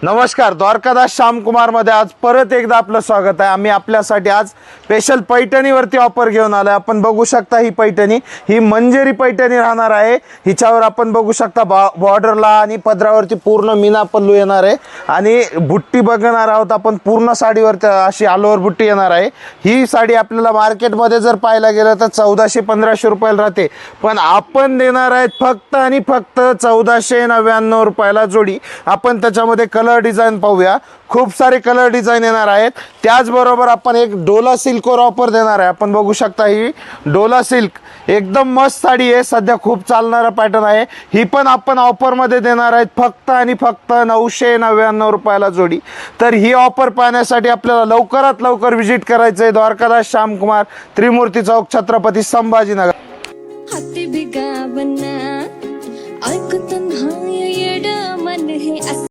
नमस्कार, द्वारकादास श्यामकुमार मध्ये आज परत एकदा आपलं स्वागत आहे। आम्ही आपल्यासाठी आज स्पेशल पैठणीवरती ऑफर घेऊन आलोय। आपण बघू शकता ही पैठणी ही मंजेरी पैठणी राहणार आहे। हिच्यावर आपण बघू शकता बॉर्डरला आणि पदरावरती पूर्ण मीना पल्लू येणार आहे आणि बुट्टी बघणार आहोत आपण। पूर्ण साडीवर अशी ऑल ओव्हर बुट्टी येणार आहे। ही साडी आपल्याला मार्केटमध्ये जर पाहायला गेलं तर 1400-1500 रुपयाला राहते, पण आपण देणार आहेत फक्त आणि फक्त 1499 रुपयाला जोडी। आपण त्याच्यामध्ये कलर डिझाइन पाहूया। खूप सारे कलर डिझाइन येणार आहेत। त्याचबरोबर आपण एक डोला सिल्कवर ऑफर देणार आहे। आपण बघू शकता ही डोला सिल्क एकदम मस्त साडी आहे, सध्या खूप चालणारा पॅटर्न आहे। ही पण आपण ऑफर मध्ये देणार आहेत फक्त आणि फक्त 999 रुपयाला जोडी। तर ही ऑफर पाहण्यासाठी आपल्याला लवकरात लवकर विजिट करायचं आहे द्वारकादास श्यामकुमार, त्रिमूर्ती चौक, छत्रपती संभाजीनगर। हाती बिगा बना ऐकत नाही येड मन हे